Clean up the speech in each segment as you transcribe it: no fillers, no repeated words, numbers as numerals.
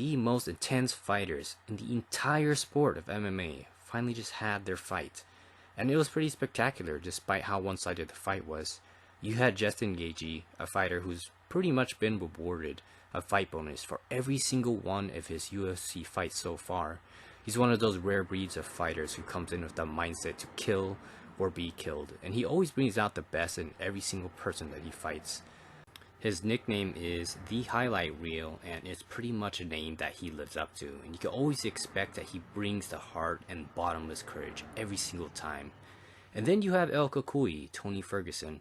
the most intense fighters in the entire sport of MMA finally just had their fight. And it was pretty spectacular despite how one-sided the fight was. You had Justin Gaethje, a fighter who's pretty much been rewarded a fight bonus for every single one of his UFC fights so far. He's one of those rare breeds of fighters who comes in with the mindset to kill or be killed, and he always brings out the best in every single person that he fights. His nickname is the highlight reel, and it's pretty much a name that he lives up to, and you can always expect that he brings the heart and bottomless courage every single time. And then you have El Cucuy, Tony Ferguson,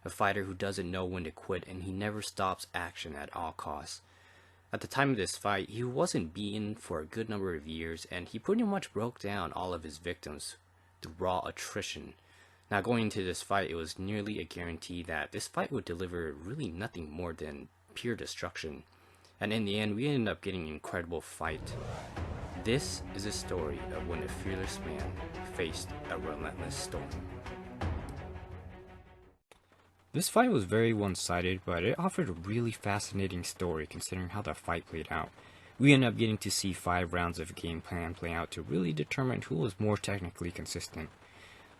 a fighter who doesn't know when to quit, and he never stops action at all costs. At the time of this fight, he wasn't beaten for a good number of years, and he pretty much broke down all of his victims through raw attrition. Now, going into this fight, it was nearly a guarantee that this fight would deliver really nothing more than pure destruction. And in the end, we ended up getting an incredible fight. This is a story of when a fearless man faced a relentless storm. This fight was very one-sided, but it offered a really fascinating story considering how the fight played out. We ended up getting to see 5 rounds of a game plan play out to really determine who was more technically consistent.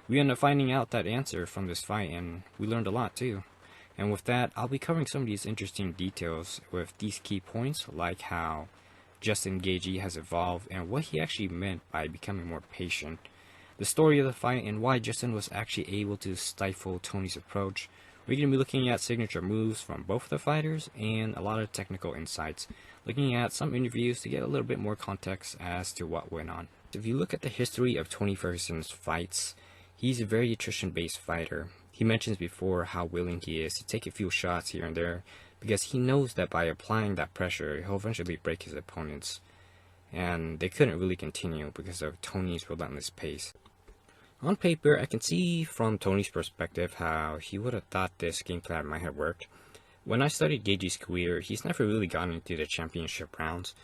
We ended up finding out that answer from this fight, and we learned a lot too. And with that, I'll be covering some of these interesting details with these key points, like how Justin Gaethje has evolved and what he actually meant by becoming more patient, the story of the fight, and why Justin was actually able to stifle Tony's approach. We're going to be looking at signature moves from both the fighters and a lot of technical insights, looking at some interviews to get a little bit more context as to what went on. If you look at the history of Tony Ferguson's fights, he's a very attrition-based fighter. He mentions before how willing he is to take a few shots here and there because he knows that by applying that pressure, he'll eventually break his opponents. And they couldn't really continue because of Tony's relentless pace. On paper, I can see from Tony's perspective how he would have thought this game plan might have worked. When I studied Gaethje's career, he's never really gotten into the championship rounds.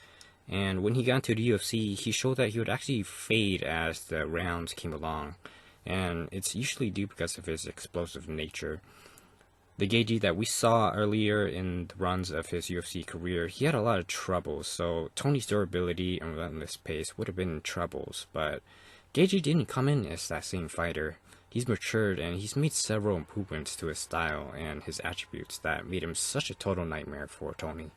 And when he got into the UFC, he showed that he would actually fade as the rounds came along. And it's usually due because of his explosive nature. The Gaethje that we saw earlier in the runs of his UFC career, he had a lot of troubles. So Tony's durability and relentless pace would have been in troubles, but Gaethje didn't come in as that same fighter. He's matured and he's made several improvements to his style and his attributes that made him such a total nightmare for Tony.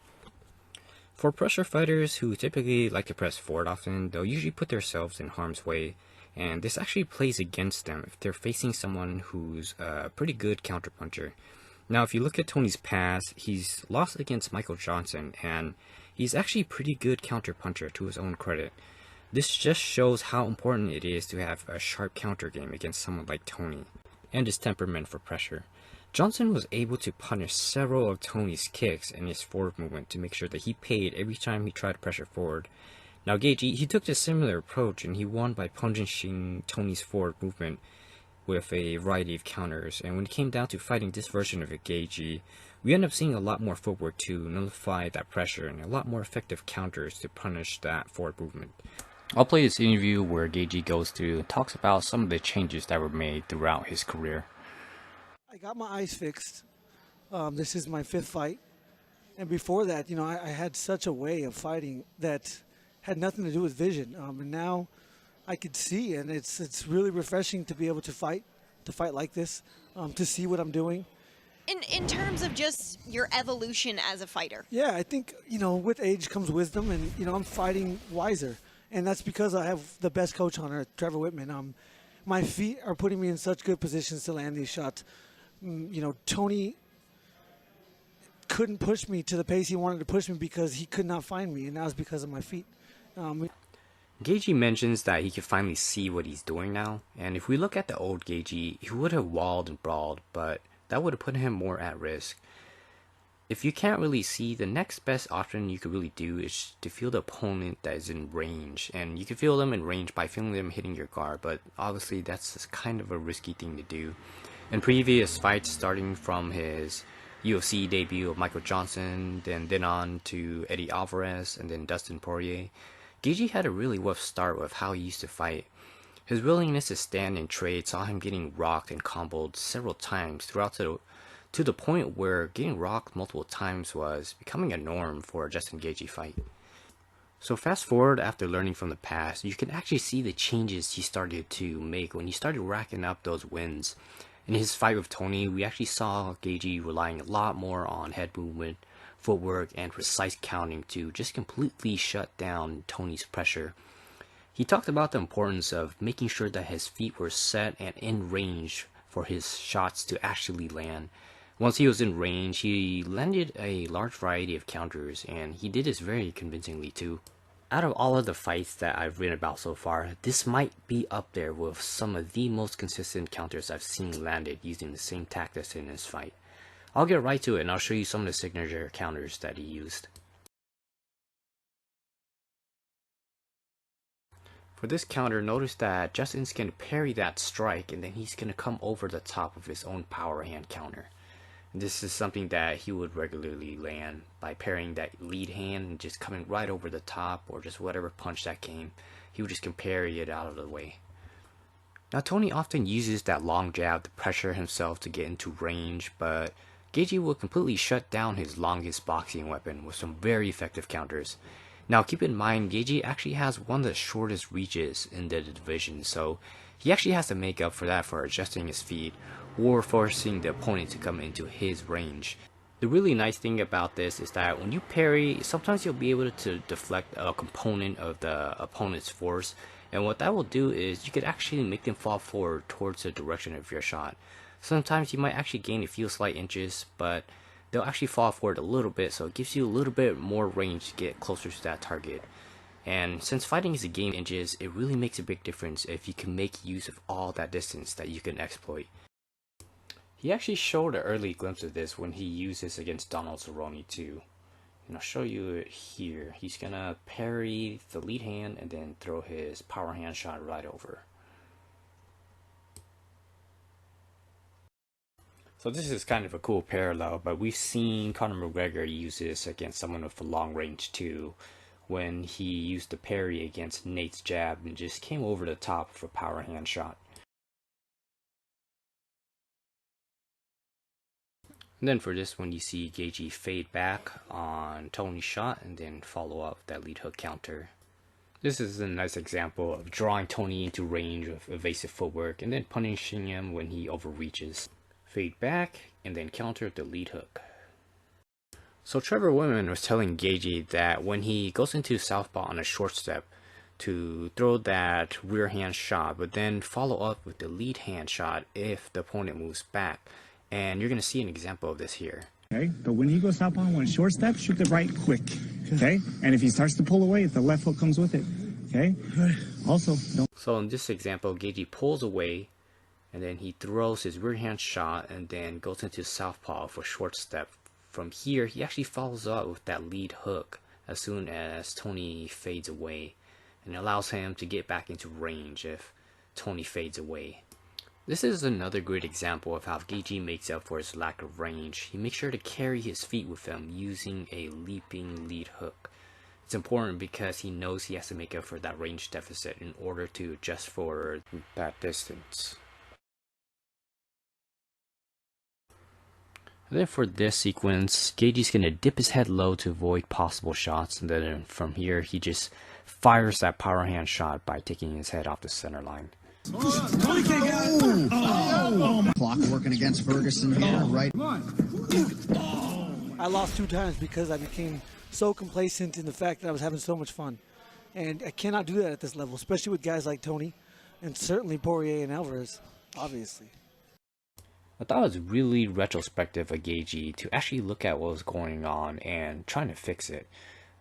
For pressure fighters who typically like to press forward often, they'll usually put themselves in harm's way, and this actually plays against them if they're facing someone who's a pretty good counterpuncher. Now, if you look at Tony's past, he's lost against Michael Johnson, and he's actually a pretty good counterpuncher to his own credit. This just shows how important it is to have a sharp counter game against someone like Tony, and his temperament for pressure. Johnson was able to punish several of Tony's kicks and his forward movement to make sure that he paid every time he tried to pressure forward. Now Gaethje, he took a similar approach and he won by punishing Tony's forward movement with a variety of counters, and when it came down to fighting this version of a Gaethje, we end up seeing a lot more footwork to nullify that pressure and a lot more effective counters to punish that forward movement. I'll play this interview where Gaethje goes through and talks about some of the changes that were made throughout his career. I got my eyes fixed. This is my 5th fight. And before that, I had such a way of fighting that had nothing to do with vision. And now I could see, and it's really refreshing to be able to fight like this, to see what I'm doing. In terms of just your evolution as a fighter. Yeah, I think, with age comes wisdom, and, I'm fighting wiser. And that's because I have the best coach on earth, Trevor Whitman. My feet are putting me in such good positions to land these shots. Tony couldn't push me to the pace he wanted to push me because he could not find me, and that was because of my feet. Gaethje mentions that he can finally see what he's doing now, and if we look at the old Gaethje, he would have walled and brawled, but that would have put him more at risk. If you can't really see, the next best option you could really do is to feel the opponent that is in range, and you can feel them in range by feeling them hitting your guard, but obviously that's just kind of a risky thing to do. In previous fights, starting from his UFC debut of Michael Johnson, then on to Eddie Alvarez, and then Dustin Poirier, Gaethje had a really rough start with how he used to fight. His willingness to stand and trade saw him getting rocked and comboed several times throughout to the point where getting rocked multiple times was becoming a norm for a Justin Gaethje fight. So fast forward after learning from the past, you can actually see the changes he started to make when he started racking up those wins. In his fight with Tony, we actually saw Gaethje relying a lot more on head movement, footwork, and precise counting to just completely shut down Tony's pressure. He talked about the importance of making sure that his feet were set and in range for his shots to actually land. Once he was in range, he landed a large variety of counters, and he did this very convincingly too. Out of all of the fights that I've written about so far, this might be up there with some of the most consistent counters I've seen landed using the same tactics in this fight. I'll get right to it and I'll show you some of the signature counters that he used. For this counter, notice that Justin's going to parry that strike and then he's going to come over the top of his own power hand counter. This is something that he would regularly land by parrying that lead hand and just coming right over the top, or just whatever punch that came, he would just parry it out of the way. Now Tony often uses that long jab to pressure himself to get into range, but Gaethje will completely shut down his longest boxing weapon with some very effective counters. Now keep in mind, Gaethje actually has one of the shortest reaches in the division, so he actually has to make up for that for adjusting his feet or forcing the opponent to come into his range. The really nice thing about this is that when you parry, sometimes you'll be able to deflect a component of the opponent's force, and what that will do is you could actually make them fall forward towards the direction of your shot. Sometimes you might actually gain a few slight inches, but they'll actually fall forward a little bit, so it gives you a little bit more range to get closer to that target. And since fighting is a game of inches, it really makes a big difference if you can make use of all that distance that you can exploit. He actually showed an early glimpse of this when he used this against Donald Cerrone too. And I'll show you it here. He's gonna parry the lead hand and then throw his power hand shot right over. So this is kind of a cool parallel, but we've seen Conor McGregor use this against someone with a long range too, when he used the parry against Nate's jab and just came over the top of a power hand shot. And then for this one, you see Gaethje fade back on Tony's shot and then follow up that lead hook counter. This is a nice example of drawing Tony into range with evasive footwork and then punishing him when he overreaches. Fade back and then counter the lead hook. So Trevor Whitman was telling Gaethje that when he goes into southpaw on a short step, to throw that rear hand shot, but then follow up with the lead hand shot if the opponent moves back. And you're going to see an example of this here. Okay, but when he goes southpaw on one short step, shoot the right quick. Okay, and if he starts to pull away, if the left hook comes with it. Okay, also don't. So in this example, Gaethje pulls away, and then he throws his rear hand shot, and then goes into southpaw for short step. From here, he actually follows up with that lead hook as soon as Tony fades away, and allows him to get back into range if Tony fades away. This is another great example of how Gaethje makes up for his lack of range. He makes sure to carry his feet with him using a leaping lead hook. It's important because he knows he has to make up for that range deficit in order to adjust for that distance. And then for this sequence, Gaethje's going to dip his head low to avoid possible shots, and then from here he just fires that power hand shot by taking his head off the center line. Clock working against Ferguson here, right? I lost 2 times because I became so complacent in the fact that I was having so much fun. And I cannot do that at this level, especially with guys like Tony and certainly Poirier and Alvarez, obviously. I thought it was really retrospective of Gaethje to actually look at what was going on and trying to fix it.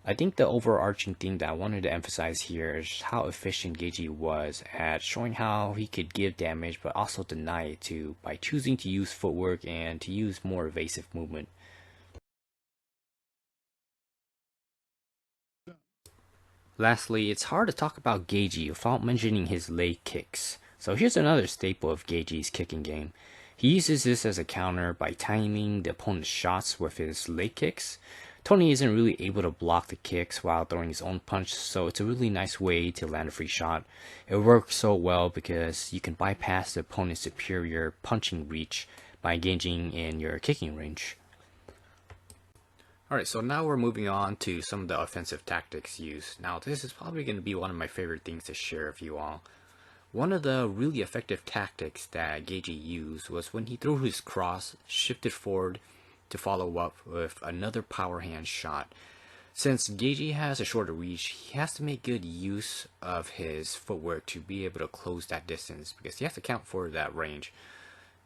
I think the overarching thing that I wanted to emphasize here is how efficient Gaethje was at showing how he could give damage but also deny it too, by choosing to use footwork and to use more evasive movement. Lastly, it's hard to talk about Gaethje without mentioning his leg kicks. So here's another staple of Gaethje's kicking game. He uses this as a counter by timing the opponent's shots with his leg kicks. Tony isn't really able to block the kicks while throwing his own punch, so it's a really nice way to land a free shot. It works so well because you can bypass the opponent's superior punching reach by engaging in your kicking range. Alright, so now we're moving on to some of the offensive tactics used. Now this is probably going to be one of my favorite things to share with you all. One of the really effective tactics that Gaethje used was when he threw his cross, shifted forward to follow up with another power hand shot. Since Gaethje has a shorter reach, he has to make good use of his footwork to be able to close that distance, because he has to count for that range.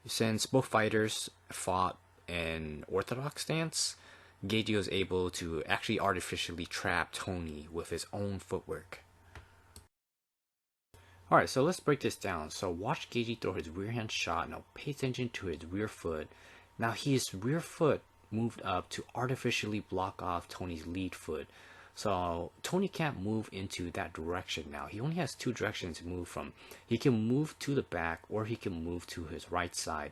Since both fighters fought in orthodox stance, Gaethje was able to actually artificially trap Tony with his own footwork. Alright, so let's break this down. So watch Gaethje throw his rear hand shot. Now pay attention to his rear foot. Now his rear foot moved up to artificially block off Tony's lead foot. So Tony can't move into that direction now. He only has two directions to move from. He can move to the back or he can move to his right side.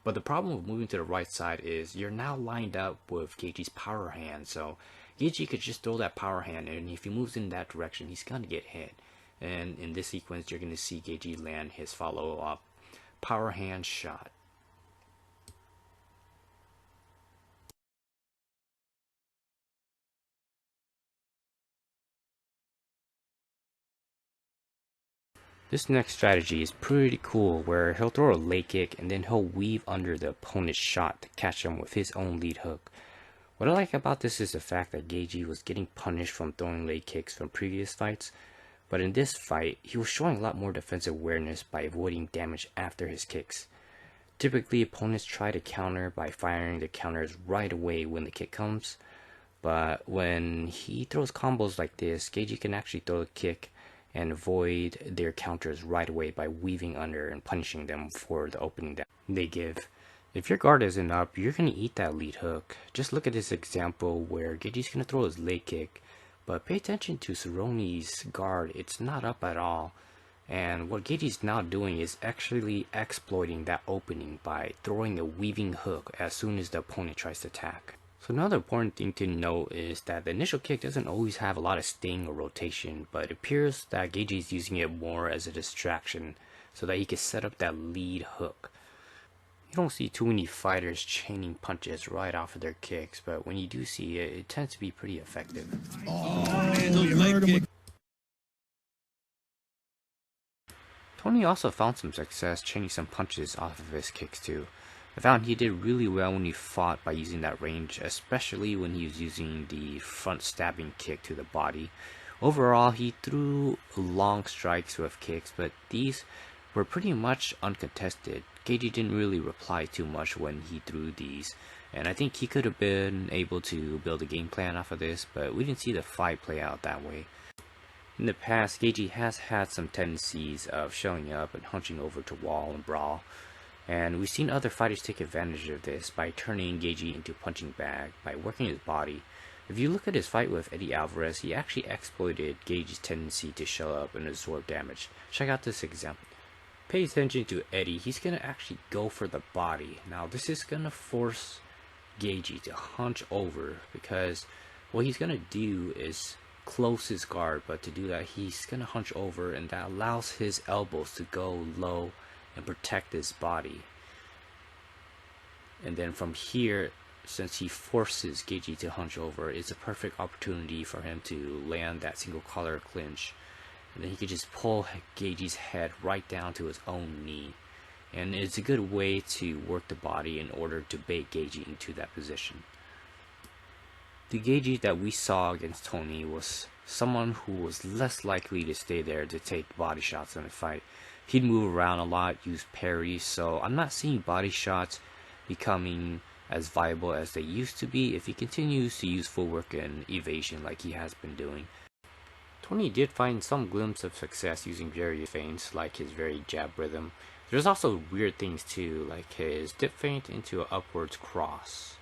But the problem with moving to the right side is you're now lined up with Gaethje's power hand. So Gaethje could just throw that power hand, and if he moves in that direction, he's going to get hit. And in this sequence, you're going to see Gaethje land his follow-up power hand shot. This next strategy is pretty cool, where he'll throw a leg kick and then he'll weave under the opponent's shot to catch him with his own lead hook. What I like about this is the fact that Gaethje was getting punished from throwing leg kicks from previous fights, but in this fight, he was showing a lot more defensive awareness by avoiding damage after his kicks. Typically, opponents try to counter by firing the counters right away when the kick comes, but when he throws combos like this, Gaethje can actually throw a kick and avoid their counters right away by weaving under and punishing them for the opening that they give. If your guard isn't up, you're going to eat that lead hook. Just look at this example where Gaethje's going to throw his leg kick, but pay attention to Cerrone's guard. It's not up at all. And what Gaethje's now doing is actually exploiting that opening by throwing a weaving hook as soon as the opponent tries to attack. So another important thing to note is that the initial kick doesn't always have a lot of sting or rotation, but it appears that Gaethje is using it more as a distraction so that he can set up that lead hook. You don't see too many fighters chaining punches right off of their kicks, but when you do see it, it tends to be pretty effective. Tony also found some success chaining some punches off of his kicks too. I found he did really well when he fought by using that range, especially when he was using the front stabbing kick to the body. Overall, he threw long strikes with kicks, but these were pretty much uncontested. Gaethje didn't really reply too much when he threw these, and I think he could have been able to build a game plan off of this, but we didn't see the fight play out that way. In the past, Gaethje has had some tendencies of showing up and hunching over to wall and brawl, and we've seen other fighters take advantage of this by turning Gaethje into a punching bag by working his body. If you look at his fight with Eddie Alvarez, he actually exploited Gaethje's tendency to show up and absorb damage. Check out this example. Pay attention to Eddie. He's going to actually go for the body. Now this is going to force Gaethje to hunch over, because what he's going to do is close his guard, but to do that he's going to hunch over, and that allows his elbows to go low and protect his body. And then from here, since he forces Gaethje to hunch over, it's a perfect opportunity for him to land that single collar clinch, and then he could just pull Gaethje's head right down to his own knee, and it's a good way to work the body in order to bait Gaethje into that position. The Gaethje that we saw against Tony was someone who was less likely to stay there to take body shots in a fight. He'd move around a lot, use parries, so I'm not seeing body shots becoming as viable as they used to be if he continues to use footwork and evasion like he has been doing. Tony did find some glimpse of success using various feints, like his very jab rhythm. There's also weird things too, like his dip feint into an upwards cross.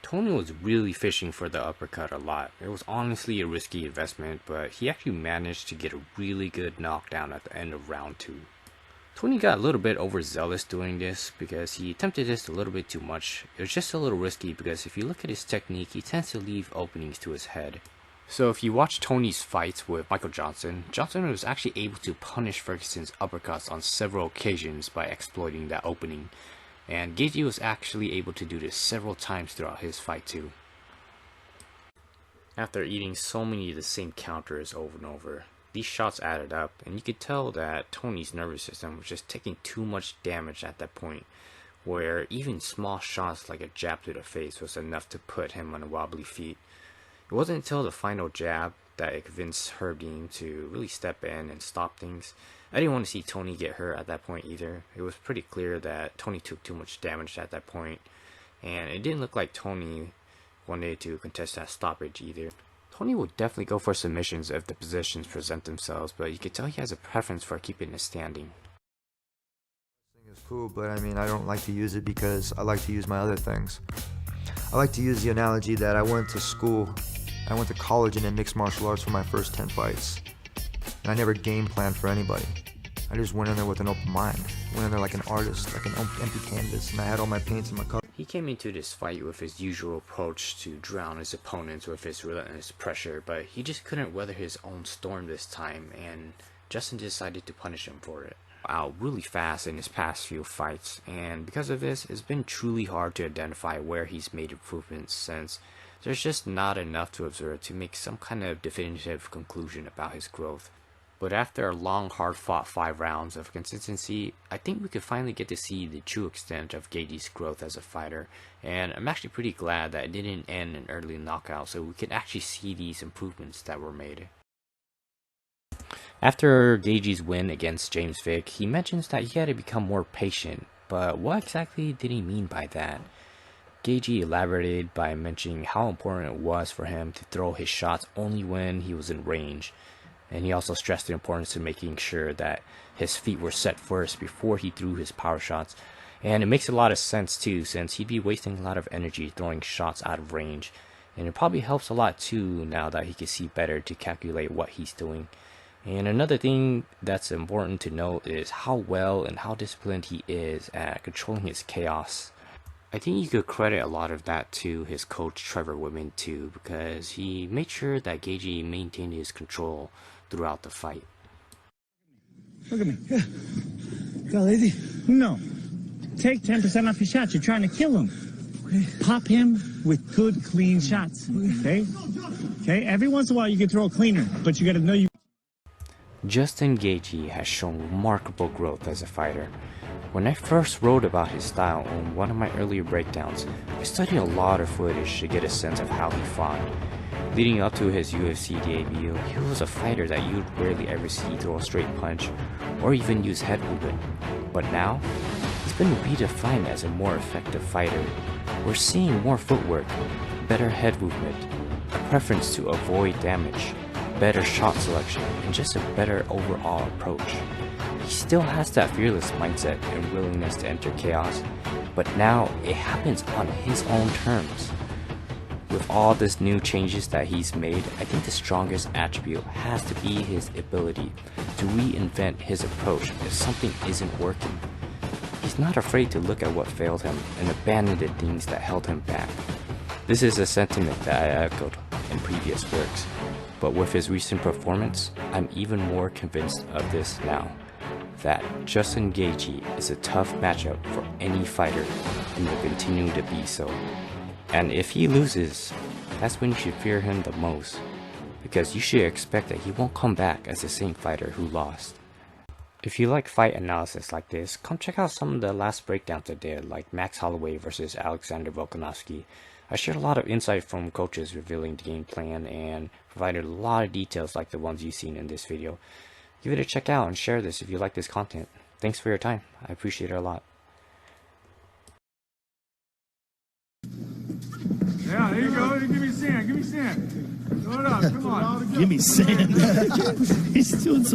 Tony was really fishing for the uppercut a lot. It was honestly a risky investment, but he actually managed to get a really good knockdown at the end of round 2. Tony got a little bit overzealous doing this because he attempted this a little bit too much. It was just a little risky because if you look at his technique, he tends to leave openings to his head. So if you watch Tony's fights with Michael Johnson, Johnson was actually able to punish Ferguson's uppercuts on several occasions by exploiting that opening. And Gaethje was actually able to do this several times throughout his fight too. After eating so many of the same counters over and over, these shots added up, and you could tell that Tony's nervous system was just taking too much damage at that point, where even small shots like a jab to the face was enough to put him on wobbly feet. It wasn't until the final jab that it convinced Herb to really step in and stop things. I didn't want to see Tony get hurt at that point either. It was pretty clear that Tony took too much damage at that point, and it didn't look like Tony wanted to contest that stoppage either. Tony will definitely go for submissions if the positions present themselves, but you could tell he has a preference for keeping it standing. It's cool, but I mean, I don't like to use it because I like to use my other things. I like to use the analogy that I went to college and did mixed martial arts for my first 10 fights. And I never game planned for anybody. I just went in there with an open mind. Went in there like an artist, like an empty canvas, and I had all my paints and my colors. He came into this fight with his usual approach to drown his opponents with his relentless pressure, but he just couldn't weather his own storm this time, and Justin decided to punish him for it. Out really fast in his past few fights, and because of this, it's been truly hard to identify where he's made improvements, since there's just not enough to observe to make some kind of definitive conclusion about his growth. But after a long, hard-fought 5 rounds of consistency, I think we could finally get to see the true extent of Gaethje's growth as a fighter, and I'm actually pretty glad that it didn't end in early knockout, so we could actually see these improvements that were made. After Gaethje's win against James Vick, he mentions that he had to become more patient, but what exactly did he mean by that? Gaethje elaborated by mentioning how important it was for him to throw his shots only when he was in range. And he also stressed the importance of making sure that his feet were set first before he threw his power shots. And it makes a lot of sense too, since he'd be wasting a lot of energy throwing shots out of range. And it probably helps a lot too now that he can see better to calculate what he's doing. And another thing that's important to note is how well and how disciplined he is at controlling his chaos. I think you could credit a lot of that to his coach Trevor Whitman too, because he made sure that Gaethje maintained his control throughout the fight. Look at me. Go, lady. No. Take 10% off your shots. You're trying to kill him. Pop him with good, clean shots. Okay? Okay? Every once in a while you can throw a cleaner, but you got to know you... Justin Gaethje has shown remarkable growth as a fighter. When I first wrote about his style on one of my earlier breakdowns, I studied a lot of footage to get a sense of how he fought. Leading up to his UFC debut, he was a fighter that you'd rarely ever see throw a straight punch or even use head movement. But now, he's been redefined as a more effective fighter. We're seeing more footwork, better head movement, a preference to avoid damage, better shot selection, and just a better overall approach. He still has that fearless mindset and willingness to enter chaos, but now it happens on his own terms. With all these new changes that he's made, I think the strongest attribute has to be his ability to reinvent his approach if something isn't working. He's not afraid to look at what failed him and abandon the things that held him back. This is a sentiment that I echoed in previous works, but with his recent performance, I'm even more convinced of this now, that Justin Gaethje is a tough matchup for any fighter and will continue to be so. And if he loses, that's when you should fear him the most, because you should expect that he won't come back as the same fighter who lost. If you like fight analysis like this, come check out some of the last breakdowns I did, like Max Holloway versus Alexander Volkanovski. I shared a lot of insight from coaches revealing the game plan and provided a lot of details like the ones you've seen in this video. Give it a check out and share this if you like this content. Thanks for your time. I appreciate it a lot. Yeah, there you go. Give me sand. Give me sand. Throw it up. Come on. Give me sand. He's doing some...